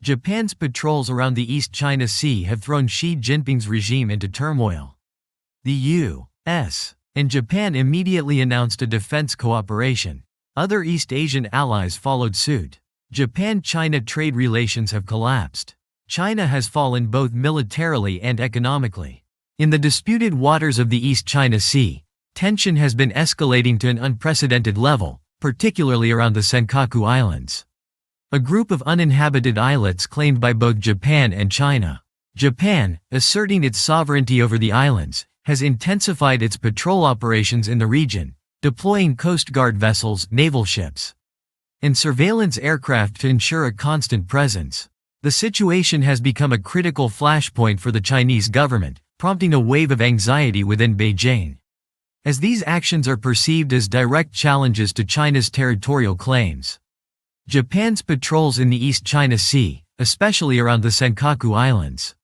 Japan's patrols around the East China Sea have thrown Xi Jinping's regime into turmoil. The U.S. and Japan immediately announced a defense cooperation. Other East Asian allies followed suit. Japan-China trade relations have collapsed. China has fallen both militarily and economically. In the disputed waters of the East China Sea, tension has been escalating to an unprecedented level, particularly around the Senkaku Islands, a group of uninhabited islets claimed by both Japan and China. Japan, asserting its sovereignty over the islands, has intensified its patrol operations in the region, deploying Coast Guard vessels, naval ships, and surveillance aircraft to ensure a constant presence. The situation has become a critical flashpoint for the Chinese government, prompting a wave of anxiety within Beijing, as these actions are perceived as direct challenges to China's territorial claims. Japan's patrols in the East China Sea, especially around the Senkaku Islands,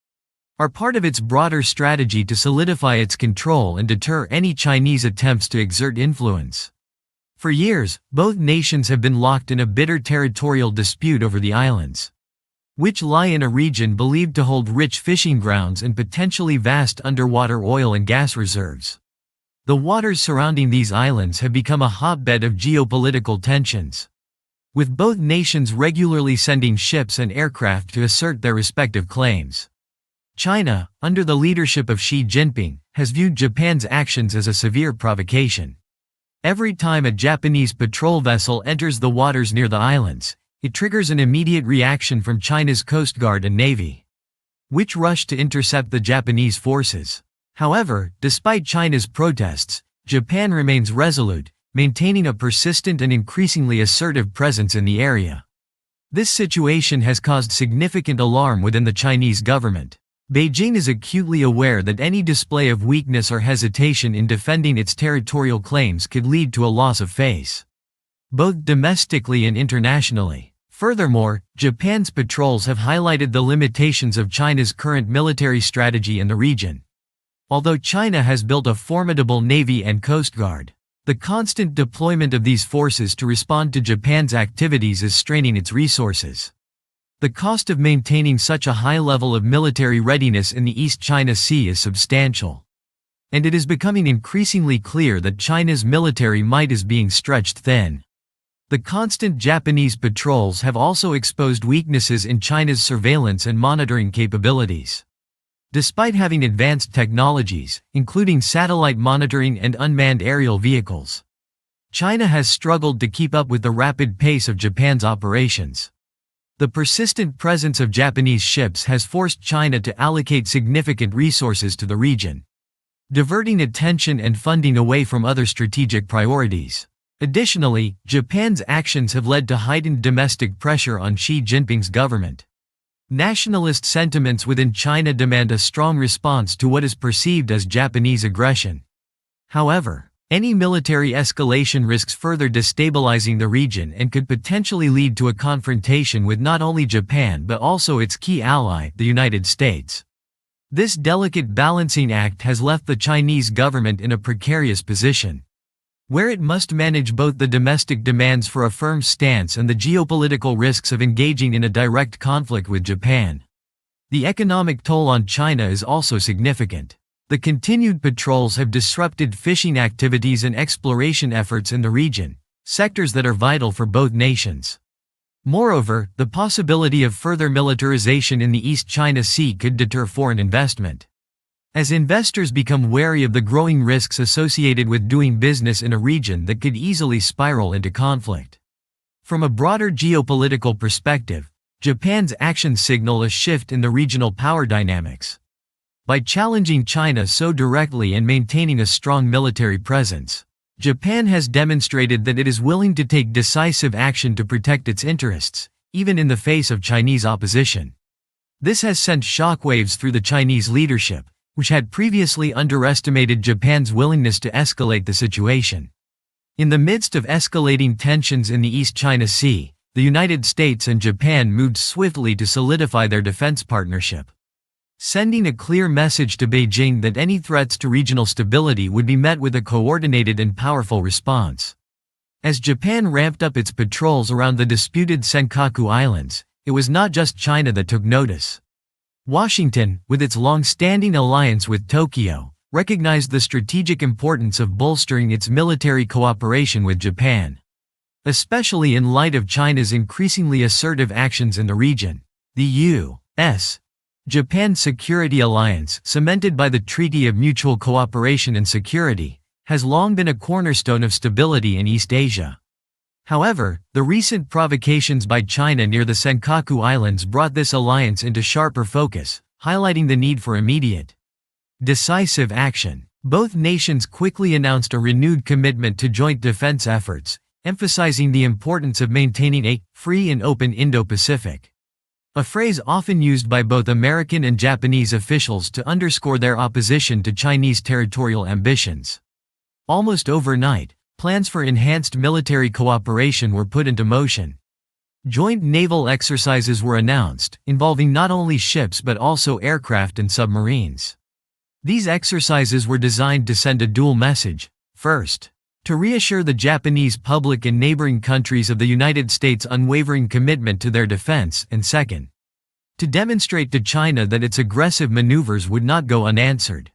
are part of its broader strategy to solidify its control and deter any Chinese attempts to exert influence. For years, both nations have been locked in a bitter territorial dispute over the islands, which lie in a region believed to hold rich fishing grounds and potentially vast underwater oil and gas reserves. The waters surrounding these islands have become a hotbed of geopolitical tensions, with both nations regularly sending ships and aircraft to assert their respective claims. China, under the leadership of Xi Jinping, has viewed Japan's actions as a severe provocation. Every time a Japanese patrol vessel enters the waters near the islands, it triggers an immediate reaction from China's Coast Guard and Navy, which rush to intercept the Japanese forces. However, despite China's protests, Japan remains resolute, maintaining a persistent and increasingly assertive presence in the area. This situation has caused significant alarm within the Chinese government. Beijing is acutely aware that any display of weakness or hesitation in defending its territorial claims could lead to a loss of face, both domestically and internationally. Furthermore, Japan's patrols have highlighted the limitations of China's current military strategy in the region. Although China has built a formidable navy and coast guard, the constant deployment of these forces to respond to Japan's activities is straining its resources. The cost of maintaining such a high level of military readiness in the East China Sea is substantial, and it is becoming increasingly clear that China's military might is being stretched thin. The constant Japanese patrols have also exposed weaknesses in China's surveillance and monitoring capabilities. Despite having advanced technologies, including satellite monitoring and unmanned aerial vehicles, China has struggled to keep up with the rapid pace of Japan's operations. The persistent presence of Japanese ships has forced China to allocate significant resources to the region, diverting attention and funding away from other strategic priorities. Additionally, Japan's actions have led to heightened domestic pressure on Xi Jinping's government. Nationalist sentiments within China demand a strong response to what is perceived as Japanese aggression. However, any military escalation risks further destabilizing the region and could potentially lead to a confrontation with not only Japan but also its key ally, the United States. This delicate balancing act has left the Chinese government in a precarious position, where it must manage both the domestic demands for a firm stance and the geopolitical risks of engaging in a direct conflict with Japan. The economic toll on China is also significant. The continued patrols have disrupted fishing activities and exploration efforts in the region, sectors that are vital for both nations. Moreover, the possibility of further militarization in the East China Sea could deter foreign investment, as investors become wary of the growing risks associated with doing business in a region that could easily spiral into conflict. From a broader geopolitical perspective, Japan's actions signal a shift in the regional power dynamics. By challenging China so directly and maintaining a strong military presence, Japan has demonstrated that it is willing to take decisive action to protect its interests, even in the face of Chinese opposition. This has sent shockwaves through the Chinese leadership, which had previously underestimated Japan's willingness to escalate the situation. In the midst of escalating tensions in the East China Sea, the United States and Japan moved swiftly to solidify their defense partnership, sending a clear message to Beijing that any threats to regional stability would be met with a coordinated and powerful response. As Japan ramped up its patrols around the disputed Senkaku Islands, it was not just China that took notice. Washington, with its long-standing alliance with Tokyo, recognized the strategic importance of bolstering its military cooperation with Japan. Especially in light of China's increasingly assertive actions in the region. The U.S. Japan Security Alliance, cemented by the Treaty of Mutual Cooperation and Security, has long been a cornerstone of stability in East Asia. However, the recent provocations by China near the Senkaku Islands brought this alliance into sharper focus, highlighting the need for immediate, decisive action. Both nations quickly announced a renewed commitment to joint defense efforts, emphasizing the importance of maintaining a free and open Indo-Pacific. A phrase often used by both American and Japanese officials to underscore their opposition to Chinese territorial ambitions. Almost overnight, plans for enhanced military cooperation were put into motion. Joint naval exercises were announced, involving not only ships but also aircraft and submarines. These exercises were designed to send a dual message. First, to reassure the Japanese public and neighboring countries of the United States' unwavering commitment to their defense, and second, to demonstrate to China that its aggressive maneuvers would not go unanswered.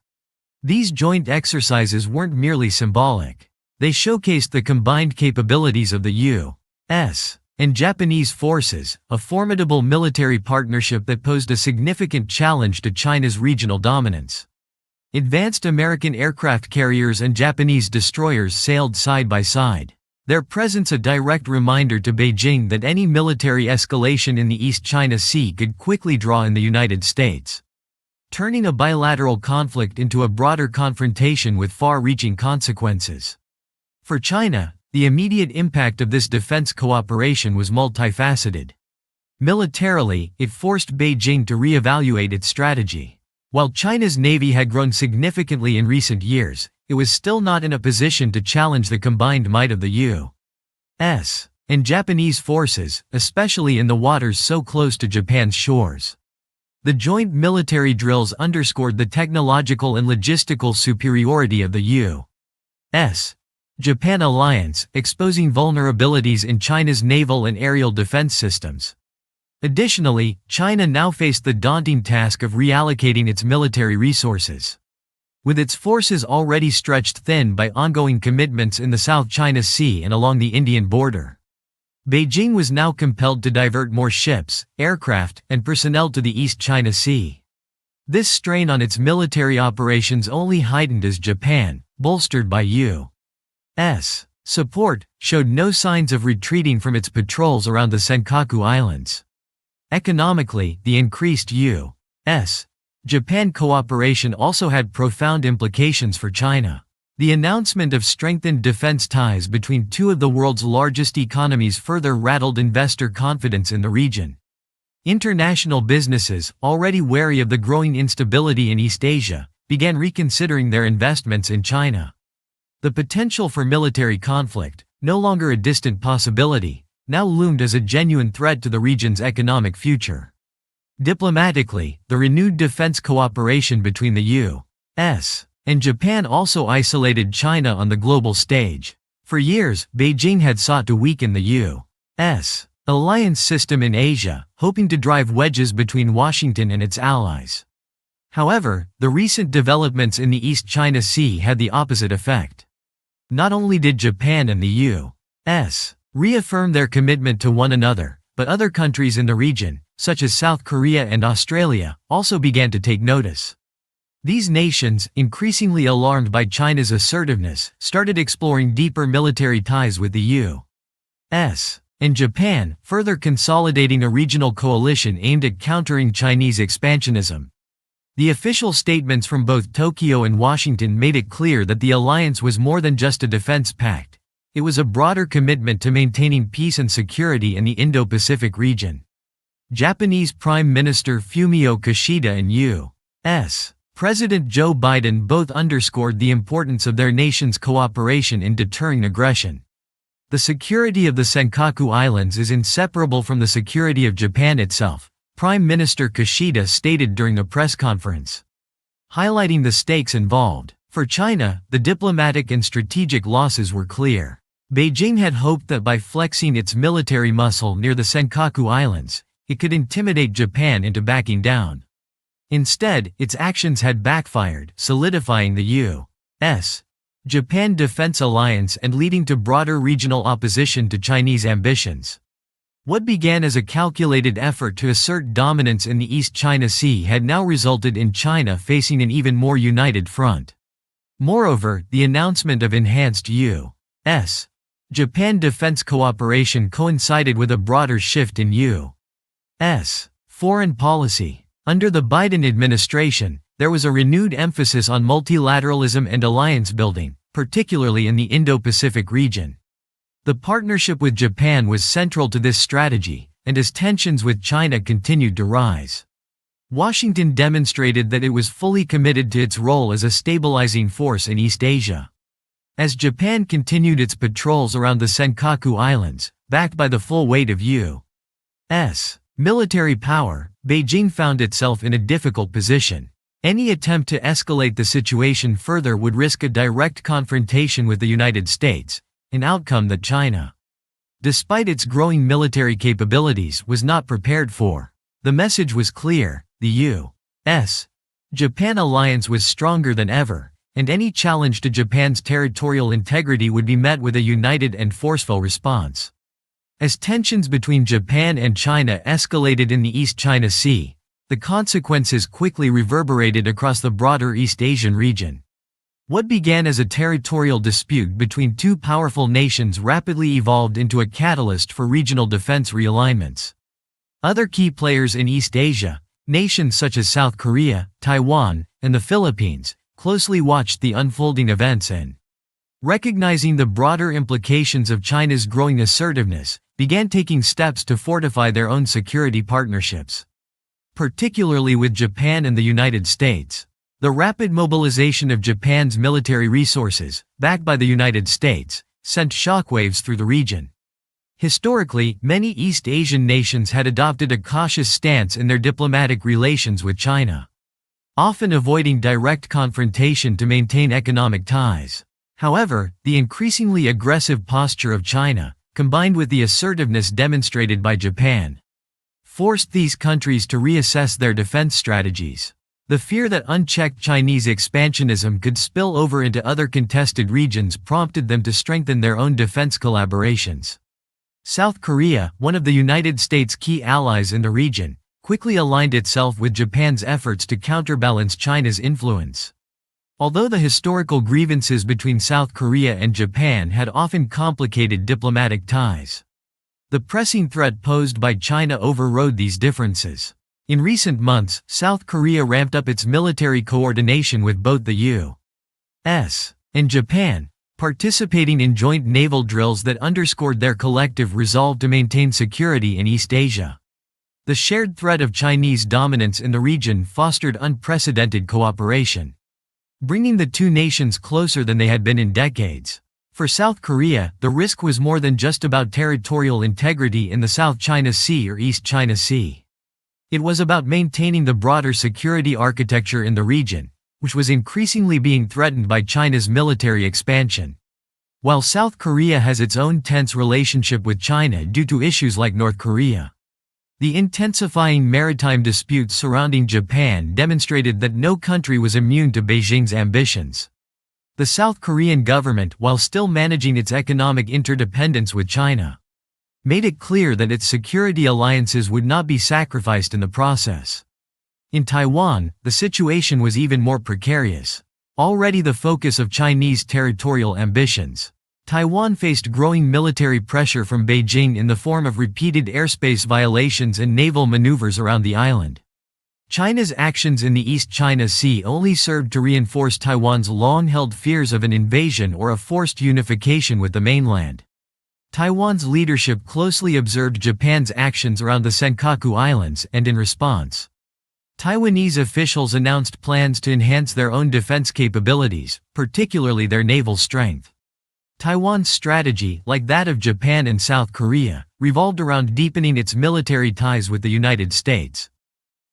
These joint exercises weren't merely symbolic. They showcased the combined capabilities of the U.S. and Japanese forces, a formidable military partnership that posed a significant challenge to China's regional dominance. Advanced American aircraft carriers and Japanese destroyers sailed side by side, their presence a direct reminder to Beijing that any military escalation in the East China Sea could quickly draw in the United States, turning a bilateral conflict into a broader confrontation with far-reaching consequences. For China, the immediate impact of this defense cooperation was multifaceted. Militarily, it forced Beijing to reevaluate its strategy. While China's navy had grown significantly in recent years, it was still not in a position to challenge the combined might of the U.S. and Japanese forces, especially in the waters so close to Japan's shores. The joint military drills underscored the technological and logistical superiority of the U.S. Japan alliance, exposing vulnerabilities in China's naval and aerial defense systems. Additionally, China now faced the daunting task of reallocating its military resources. With its forces already stretched thin by ongoing commitments in the South China Sea and along the Indian border, Beijing was now compelled to divert more ships, aircraft, and personnel to the East China Sea. This strain on its military operations only heightened as Japan, bolstered by U.S. support, showed no signs of retreating from its patrols around the Senkaku Islands. Economically, the increased U.S. Japan cooperation also had profound implications for China. The announcement of strengthened defense ties between two of the world's largest economies further rattled investor confidence in the region. International businesses, already wary of the growing instability in East Asia, began reconsidering their investments in China. The potential for military conflict, no longer a distant possibility, now loomed as a genuine threat to the region's economic future. Diplomatically, the renewed defense cooperation between the U.S. and Japan also isolated China on the global stage. For years, Beijing had sought to weaken the U.S. alliance system in Asia, hoping to drive wedges between Washington and its allies. However, the recent developments in the East China Sea had the opposite effect. Not only did Japan and the U.S. reaffirm their commitment to one another, but other countries in the region, such as South Korea and Australia, also began to take notice. These nations, increasingly alarmed by China's assertiveness, started exploring deeper military ties with the U.S. and Japan, further consolidating a regional coalition aimed at countering Chinese expansionism. The official statements from both Tokyo and Washington made it clear that the alliance was more than just a defense pact. It was a broader commitment to maintaining peace and security in the Indo-Pacific region. Japanese Prime Minister Fumio Kishida and U.S. President Joe Biden both underscored the importance of their nation's cooperation in deterring aggression. The security of the Senkaku Islands is inseparable from the security of Japan itself, Prime Minister Kishida stated during a press conference, highlighting the stakes involved. For China, the diplomatic and strategic losses were clear. Beijing had hoped that by flexing its military muscle near the Senkaku Islands, it could intimidate Japan into backing down. Instead, its actions had backfired, solidifying the U.S. Japan defense alliance and leading to broader regional opposition to Chinese ambitions. What began as a calculated effort to assert dominance in the East China Sea had now resulted in China facing an even more united front. Moreover, the announcement of enhanced U.S. Japan defense cooperation coincided with a broader shift in U.S. foreign policy. Under the Biden administration, there was a renewed emphasis on multilateralism and alliance building, particularly in the Indo-Pacific region. The partnership with Japan was central to this strategy, and as tensions with China continued to rise, Washington demonstrated that it was fully committed to its role as a stabilizing force in East Asia. As Japan continued its patrols around the Senkaku Islands, backed by the full weight of U.S. military power, Beijing found itself in a difficult position. Any attempt to escalate the situation further would risk a direct confrontation with the United States, an outcome that China, despite its growing military capabilities, was not prepared for. The message was clear: the U.S. Japan alliance was stronger than ever, and any challenge to Japan's territorial integrity would be met with a united and forceful response. As tensions between Japan and China escalated in the East China Sea, the consequences quickly reverberated across the broader East Asian region. What began as a territorial dispute between two powerful nations rapidly evolved into a catalyst for regional defense realignments. Other key players in East Asia, nations such as South Korea, Taiwan, and the Philippines, closely watched the unfolding events and, recognizing the broader implications of China's growing assertiveness, began taking steps to fortify their own security partnerships. Particularly with Japan and the United States. The rapid mobilization of Japan's military resources, backed by the United States, sent shockwaves through the region. Historically, many East Asian nations had adopted a cautious stance in their diplomatic relations with China, often avoiding direct confrontation to maintain economic ties. However, the increasingly aggressive posture of China, combined with the assertiveness demonstrated by Japan, forced these countries to reassess their defense strategies. The fear that unchecked Chinese expansionism could spill over into other contested regions prompted them to strengthen their own defense collaborations. South Korea, one of the United States' key allies in the region, quickly aligned itself with Japan's efforts to counterbalance China's influence. Although the historical grievances between South Korea and Japan had often complicated diplomatic ties, the pressing threat posed by China overrode these differences. In recent months, South Korea ramped up its military coordination with both the U.S. and Japan, participating in joint naval drills that underscored their collective resolve to maintain security in East Asia. The shared threat of Chinese dominance in the region fostered unprecedented cooperation, bringing the two nations closer than they had been in decades. For South Korea, the risk was more than just about territorial integrity in the South China Sea or East China Sea. It was about maintaining the broader security architecture in the region, which was increasingly being threatened by China's military expansion. While South Korea has its own tense relationship with China due to issues like North Korea, the intensifying maritime disputes surrounding Japan demonstrated that no country was immune to Beijing's ambitions. The South Korean government, while still managing its economic interdependence with China, made it clear that its security alliances would not be sacrificed in the process. In Taiwan, the situation was even more precarious. Already the focus of Chinese territorial ambitions, Taiwan faced growing military pressure from Beijing in the form of repeated airspace violations and naval maneuvers around the island. China's actions in the East China Sea only served to reinforce Taiwan's long-held fears of an invasion or a forced unification with the mainland. Taiwan's leadership closely observed Japan's actions around the Senkaku Islands and in response, Taiwanese officials announced plans to enhance their own defense capabilities, particularly their naval strength. Taiwan's strategy, like that of Japan and South Korea, revolved around deepening its military ties with the United States.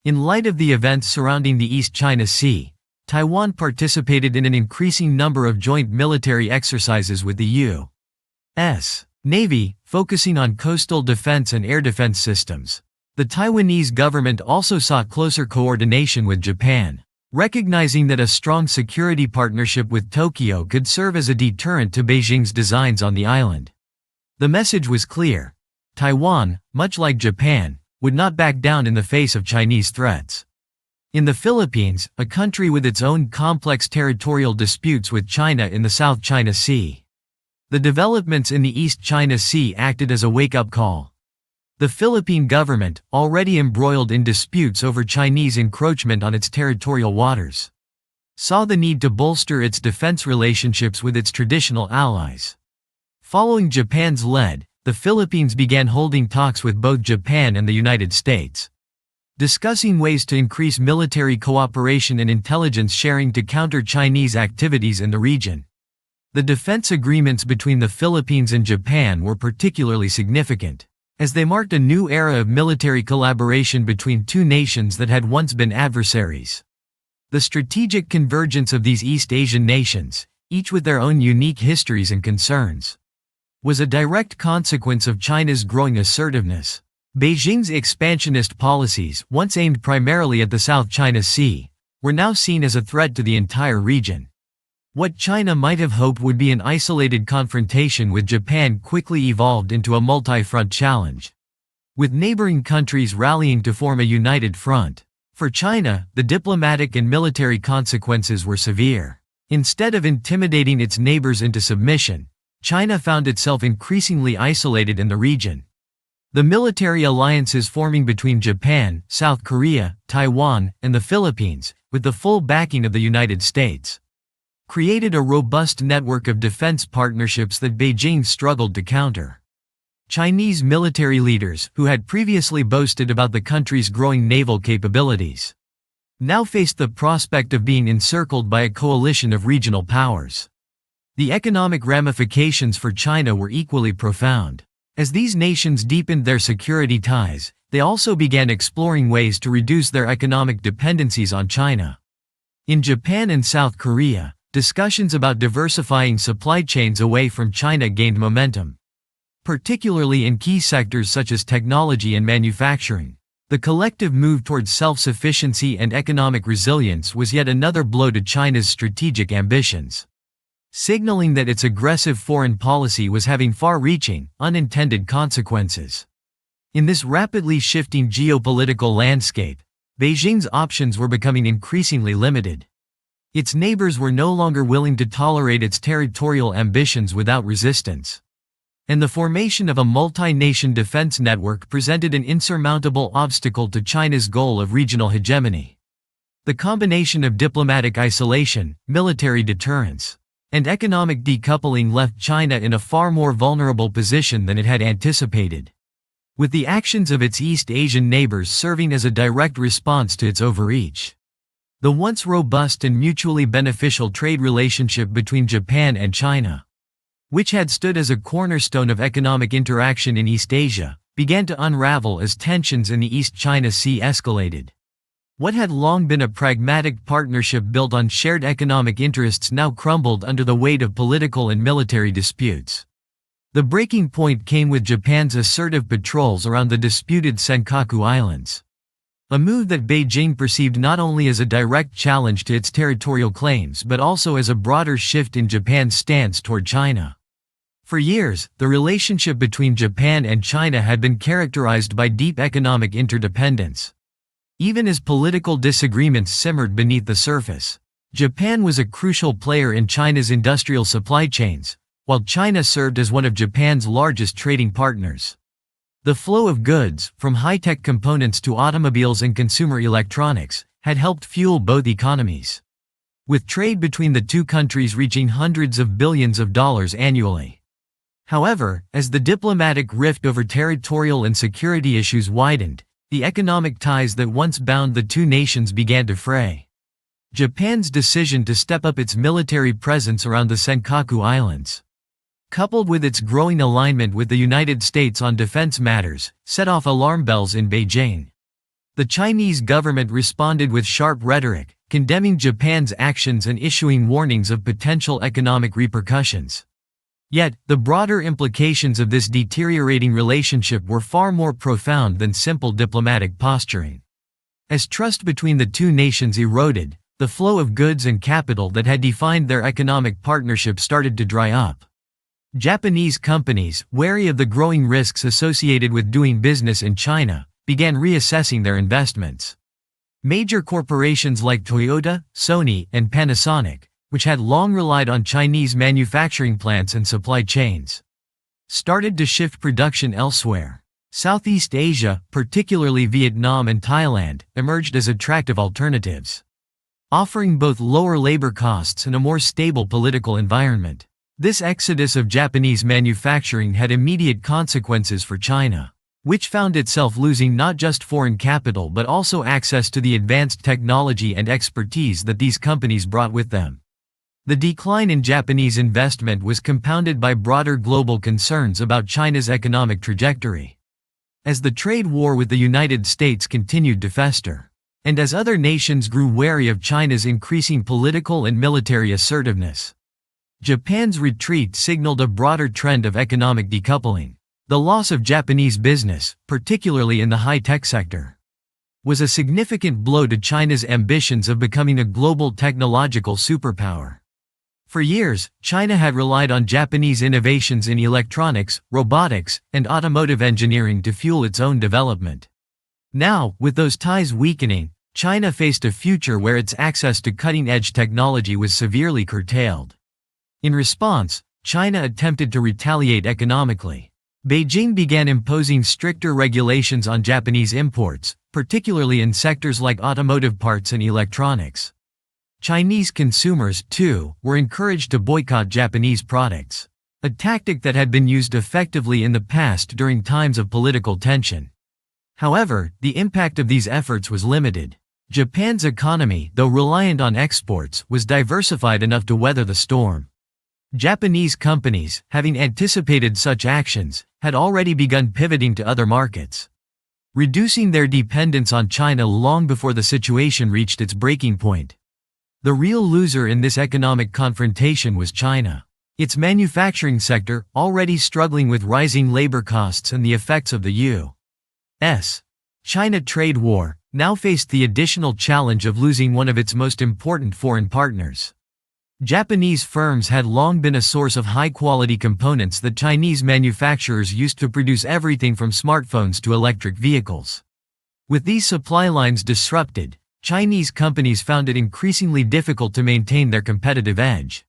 In light of the events surrounding the East China Sea, Taiwan participated in an increasing number of joint military exercises with the U.S. Navy, focusing on coastal defense and air defense systems. The Taiwanese government also sought closer coordination with Japan, recognizing that a strong security partnership with Tokyo could serve as a deterrent to Beijing's designs on the island. The message was clear: Taiwan, much like Japan, would not back down in the face of Chinese threats. In the Philippines, a country with its own complex territorial disputes with China in the South China Sea, the developments in the East China Sea acted as a wake-up call. The Philippine government, already embroiled in disputes over Chinese encroachment on its territorial waters, saw the need to bolster its defense relationships with its traditional allies. Following Japan's lead, the Philippines began holding talks with both Japan and the United States, discussing ways to increase military cooperation and intelligence sharing to counter Chinese activities in the region. The defense agreements between the Philippines and Japan were particularly significant, as they marked a new era of military collaboration between two nations that had once been adversaries. The strategic convergence of these East Asian nations, each with their own unique histories and concerns, was a direct consequence of China's growing assertiveness. Beijing's expansionist policies, once aimed primarily at the South China Sea, were now seen as a threat to the entire region. What China might have hoped would be an isolated confrontation with Japan quickly evolved into a multi-front challenge, with neighboring countries rallying to form a united front. For China, the diplomatic and military consequences were severe. Instead of intimidating its neighbors into submission, China found itself increasingly isolated in the region. The military alliances forming between Japan, South Korea, Taiwan, and the Philippines, with the full backing of the United States, created a robust network of defense partnerships that Beijing struggled to counter. Chinese military leaders, who had previously boasted about the country's growing naval capabilities, now faced the prospect of being encircled by a coalition of regional powers. The economic ramifications for China were equally profound. As these nations deepened their security ties, they also began exploring ways to reduce their economic dependencies on China. In Japan and South Korea, discussions about diversifying supply chains away from China gained momentum, particularly in key sectors such as technology and manufacturing. The collective move towards self-sufficiency and economic resilience was yet another blow to China's strategic ambitions, signaling that its aggressive foreign policy was having far-reaching, unintended consequences. In this rapidly shifting geopolitical landscape, Beijing's options were becoming increasingly limited. Its neighbors were no longer willing to tolerate its territorial ambitions without resistance, and the formation of a multi-nation defense network presented an insurmountable obstacle to China's goal of regional hegemony. The combination of diplomatic isolation, military deterrence, and economic decoupling left China in a far more vulnerable position than it had anticipated, with the actions of its East Asian neighbors serving as a direct response to its overreach. The once robust and mutually beneficial trade relationship between Japan and China, which had stood as a cornerstone of economic interaction in East Asia, began to unravel as tensions in the East China Sea escalated. What had long been a pragmatic partnership built on shared economic interests now crumbled under the weight of political and military disputes. The breaking point came with Japan's assertive patrols around the disputed Senkaku Islands, a move that Beijing perceived not only as a direct challenge to its territorial claims but also as a broader shift in Japan's stance toward China. For years, the relationship between Japan and China had been characterized by deep economic interdependence. Even as political disagreements simmered beneath the surface, Japan was a crucial player in China's industrial supply chains, while China served as one of Japan's largest trading partners. The flow of goods, from high-tech components to automobiles and consumer electronics, had helped fuel both economies, with trade between the two countries reaching hundreds of billions of dollars annually. However, as the diplomatic rift over territorial and security issues widened, the economic ties that once bound the two nations began to fray. Japan's decision to step up its military presence around the Senkaku Islands, coupled with its growing alignment with the United States on defense matters, set off alarm bells in Beijing. The Chinese government responded with sharp rhetoric, condemning Japan's actions and issuing warnings of potential economic repercussions. Yet, the broader implications of this deteriorating relationship were far more profound than simple diplomatic posturing. As trust between the two nations eroded, the flow of goods and capital that had defined their economic partnership started to dry up. Japanese companies, wary of the growing risks associated with doing business in China, began reassessing their investments. Major corporations like Toyota, Sony, and Panasonic, which had long relied on Chinese manufacturing plants and supply chains, started to shift production elsewhere. Southeast Asia, particularly Vietnam and Thailand, emerged as attractive alternatives, offering both lower labor costs and a more stable political environment. This exodus of Japanese manufacturing had immediate consequences for China, which found itself losing not just foreign capital but also access to the advanced technology and expertise that these companies brought with them. The decline in Japanese investment was compounded by broader global concerns about China's economic trajectory. As the trade war with the United States continued to fester, and as other nations grew wary of China's increasing political and military assertiveness, Japan's retreat signaled a broader trend of economic decoupling. The loss of Japanese business, particularly in the high-tech sector, was a significant blow to China's ambitions of becoming a global technological superpower. For years, China had relied on Japanese innovations in electronics, robotics, and automotive engineering to fuel its own development. Now, with those ties weakening, China faced a future where its access to cutting-edge technology was severely curtailed. In response, China attempted to retaliate economically. Beijing began imposing stricter regulations on Japanese imports, particularly in sectors like automotive parts and electronics. Chinese consumers, too, were encouraged to boycott Japanese products, a tactic that had been used effectively in the past during times of political tension. However, the impact of these efforts was limited. Japan's economy, though reliant on exports, was diversified enough to weather the storm. Japanese companies, having anticipated such actions, had already begun pivoting to other markets, reducing their dependence on China long before the situation reached its breaking point. The real loser in this economic confrontation was China. Its manufacturing sector, already struggling with rising labor costs and the effects of the U.S. China trade war, now faced the additional challenge of losing one of its most important foreign partners. Japanese firms had long been a source of high-quality components that Chinese manufacturers used to produce everything from smartphones to electric vehicles. With these supply lines disrupted, Chinese companies found it increasingly difficult to maintain their competitive edge,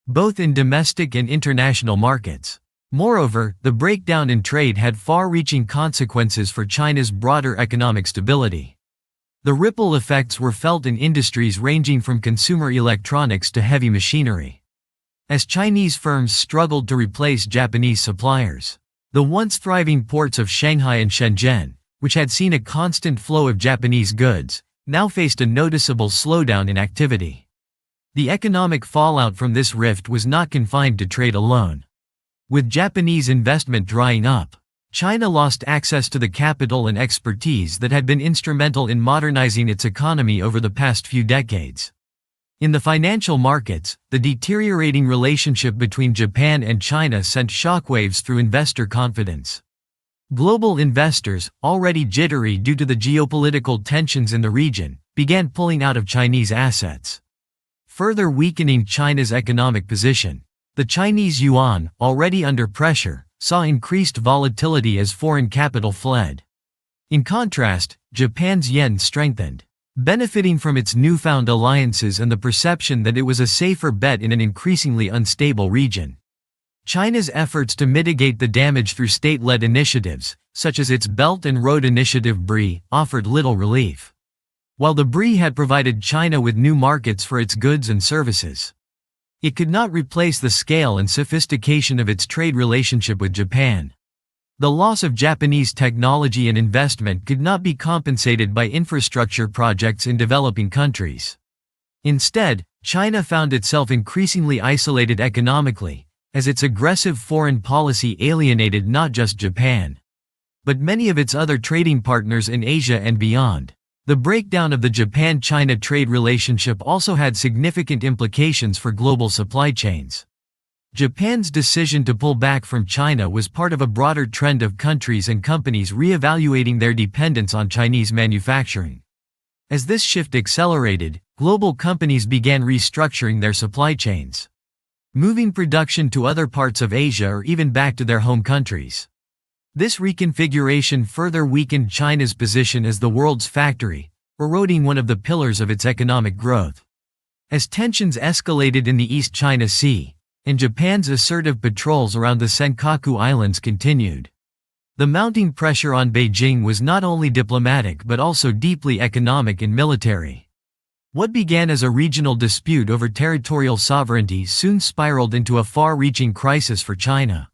both in domestic and international markets. Moreover, the breakdown in trade had far-reaching consequences for China's broader economic stability. The ripple effects were felt in industries ranging from consumer electronics to heavy machinery. As Chinese firms struggled to replace Japanese suppliers, the once thriving ports of Shanghai and Shenzhen, which had seen a constant flow of Japanese goods, now faced a noticeable slowdown in activity. The economic fallout from this rift was not confined to trade alone. With Japanese investment drying up, China lost access to the capital and expertise that had been instrumental in modernizing its economy over the past few decades. In the financial markets, the deteriorating relationship between Japan and China sent shockwaves through investor confidence. Global investors, already jittery due to the geopolitical tensions in the region, began pulling out of Chinese assets, further weakening China's economic position. The Chinese yuan, already under pressure, saw increased volatility as foreign capital fled. In contrast, Japan's yen strengthened, benefiting from its newfound alliances and the perception that it was a safer bet in an increasingly unstable region. China's efforts to mitigate the damage through state-led initiatives, such as its Belt and Road Initiative BRI, offered little relief. While the BRI had provided China with new markets for its goods and services, it could not replace the scale and sophistication of its trade relationship with Japan. The loss of Japanese technology and investment could not be compensated by infrastructure projects in developing countries. Instead, China found itself increasingly isolated economically, as its aggressive foreign policy alienated not just Japan, but many of its other trading partners in Asia and beyond. The breakdown of the Japan-China trade relationship also had significant implications for global supply chains. Japan's decision to pull back from China was part of a broader trend of countries and companies re-evaluating their dependence on Chinese manufacturing. As this shift accelerated, global companies began restructuring their supply chains, moving production to other parts of Asia or even back to their home countries. This reconfiguration further weakened China's position as the world's factory, eroding one of the pillars of its economic growth. As tensions escalated in the East China Sea, and Japan's assertive patrols around the Senkaku Islands continued, the mounting pressure on Beijing was not only diplomatic but also deeply economic and military. What began as a regional dispute over territorial sovereignty soon spiraled into a far-reaching crisis for China,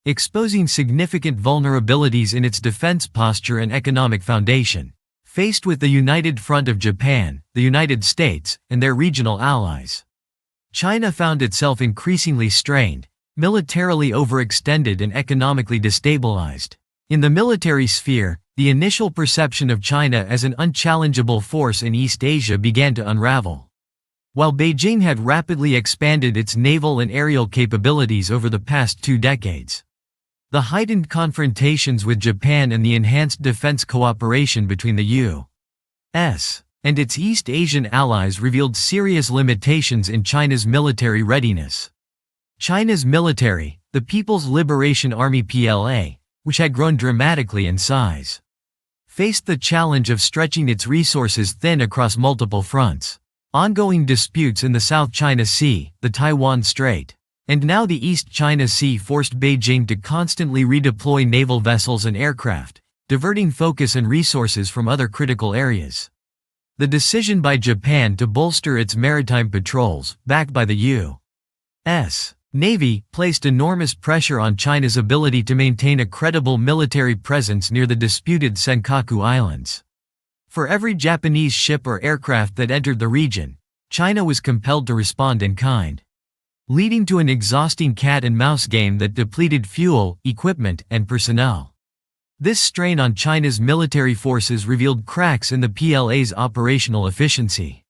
exposing significant vulnerabilities in its defense posture and economic foundation. Faced with the united front of Japan, the United States, and their regional allies, China found itself increasingly strained, militarily overextended and economically destabilized. In the military sphere, the initial perception of China as an unchallengeable force in East Asia began to unravel. While Beijing had rapidly expanded its naval and aerial capabilities over the past 2 decades, the heightened confrontations with Japan and the enhanced defense cooperation between the U.S. and its East Asian allies revealed serious limitations in China's military readiness. China's military, the People's Liberation Army (PLA), which had grown dramatically in size, faced the challenge of stretching its resources thin across multiple fronts. Ongoing disputes in the South China Sea, the Taiwan Strait, and now the East China Sea forced Beijing to constantly redeploy naval vessels and aircraft, diverting focus and resources from other critical areas. The decision by Japan to bolster its maritime patrols, backed by the U.S. Navy, placed enormous pressure on China's ability to maintain a credible military presence near the disputed Senkaku Islands. For every Japanese ship or aircraft that entered the region, China was compelled to respond in kind, leading to an exhausting cat-and-mouse game that depleted fuel, equipment, and personnel. This strain on China's military forces revealed cracks in the PLA's operational efficiency.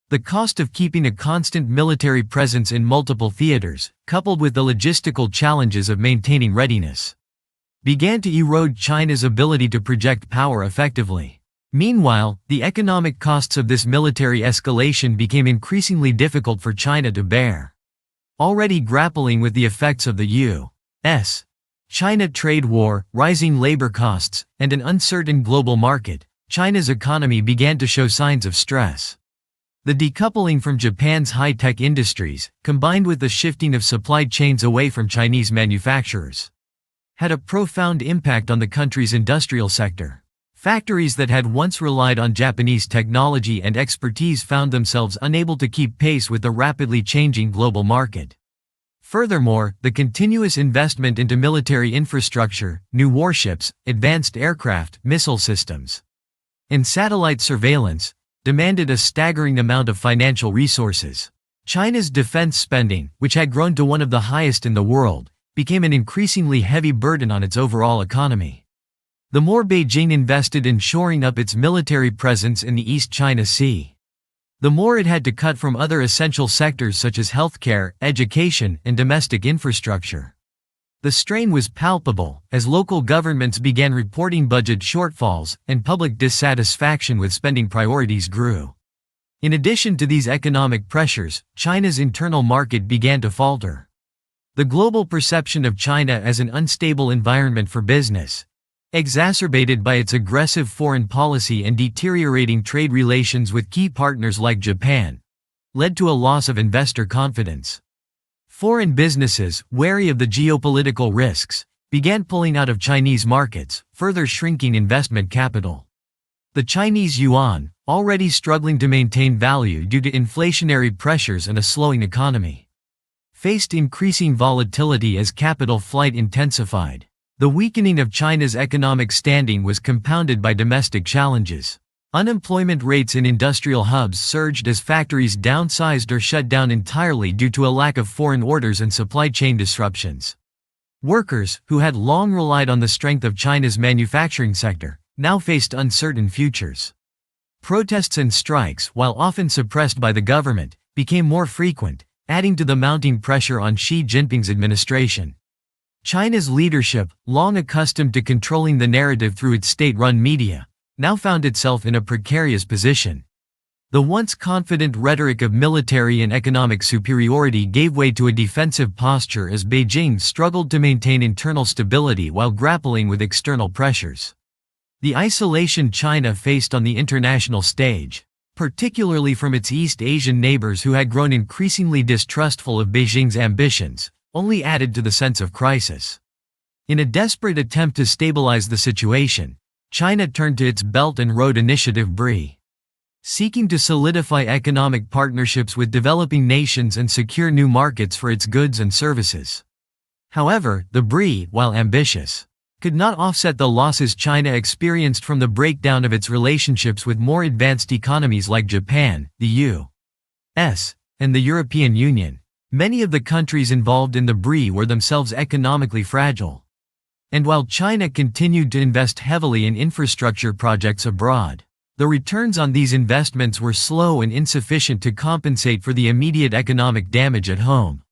The cost of keeping a constant military presence in multiple theaters, coupled with the logistical challenges of maintaining readiness, began to erode China's ability to project power effectively. Meanwhile, the economic costs of this military escalation became increasingly difficult for China to bear. Already grappling with the effects of the U.S. China trade war, rising labor costs, and an uncertain global market, China's economy began to show signs of stress. The decoupling from Japan's high-tech industries, combined with the shifting of supply chains away from Chinese manufacturers, had a profound impact on the country's industrial sector. Factories that had once relied on Japanese technology and expertise found themselves unable to keep pace with the rapidly changing global market. Furthermore, the continuous investment into military infrastructure, new warships, advanced aircraft, missile systems, and satellite surveillance demanded a staggering amount of financial resources. China's defense spending, which had grown to one of the highest in the world, became an increasingly heavy burden on its overall economy. The more Beijing invested in shoring up its military presence in the East China Sea, the more it had to cut from other essential sectors such as healthcare, education, and domestic infrastructure. The strain was palpable, as local governments began reporting budget shortfalls, and public dissatisfaction with spending priorities grew. In addition to these economic pressures, China's internal market began to falter. The global perception of China as an unstable environment for business, exacerbated by its aggressive foreign policy and deteriorating trade relations with key partners like Japan, led to a loss of investor confidence. Foreign businesses, wary of the geopolitical risks, began pulling out of Chinese markets, further shrinking investment capital. The Chinese yuan, already struggling to maintain value due to inflationary pressures and a slowing economy, faced increasing volatility as capital flight intensified. The weakening of China's economic standing was compounded by domestic challenges. Unemployment rates in industrial hubs surged as factories downsized or shut down entirely due to a lack of foreign orders and supply chain disruptions. Workers, who had long relied on the strength of China's manufacturing sector, now faced uncertain futures. Protests and strikes, while often suppressed by the government, became more frequent, adding to the mounting pressure on Xi Jinping's administration. China's leadership, long accustomed to controlling the narrative through its state-run media, now found itself in a precarious position. The once confident rhetoric of military and economic superiority gave way to a defensive posture as Beijing struggled to maintain internal stability while grappling with external pressures. The isolation China faced on the international stage, particularly from its East Asian neighbors who had grown increasingly distrustful of Beijing's ambitions, only added to the sense of crisis. In a desperate attempt to stabilize the situation, China turned to its Belt and Road Initiative (BRI), seeking to solidify economic partnerships with developing nations and secure new markets for its goods and services. However, the BRI, while ambitious, could not offset the losses China experienced from the breakdown of its relationships with more advanced economies like Japan, the U.S., and the European Union. Many of the countries involved in the BRI were themselves economically fragile. And while China continued to invest heavily in infrastructure projects abroad, the returns on these investments were slow and insufficient to compensate for the immediate economic damage at home.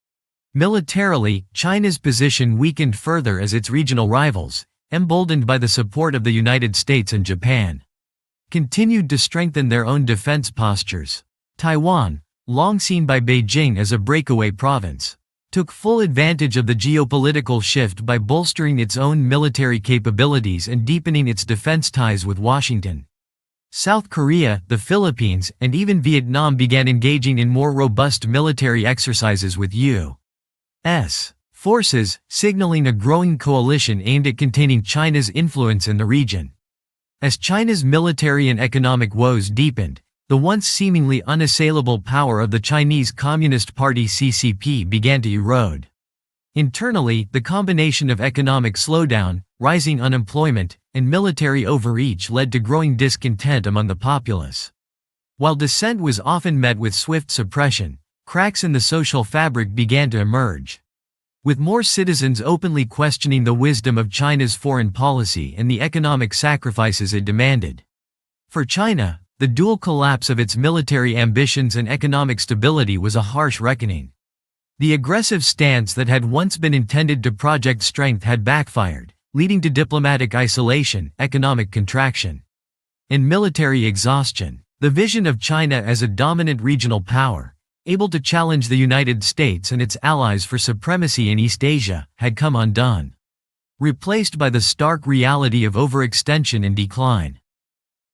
Militarily, China's position weakened further as its regional rivals, emboldened by the support of the United States and Japan, continued to strengthen their own defense postures. Taiwan, long seen by Beijing as a breakaway province, took full advantage of the geopolitical shift by bolstering its own military capabilities and deepening its defense ties with Washington. South Korea, the Philippines, and even Vietnam began engaging in more robust military exercises with U.S. forces, signaling a growing coalition aimed at containing China's influence in the region. As China's military and economic woes deepened, the once seemingly unassailable power of the Chinese Communist Party (CCP) began to erode. Internally, the combination of economic slowdown, rising unemployment, and military overreach led to growing discontent among the populace. While dissent was often met with swift suppression, cracks in the social fabric began to emerge. With more citizens openly questioning the wisdom of China's foreign policy and the economic sacrifices it demanded. For China, the dual collapse of its military ambitions and economic stability was a harsh reckoning. The aggressive stance that had once been intended to project strength had backfired, leading to diplomatic isolation, economic contraction, and military exhaustion. The vision of China as a dominant regional power, able to challenge the United States and its allies for supremacy in East Asia, had come undone, replaced by the stark reality of overextension and decline.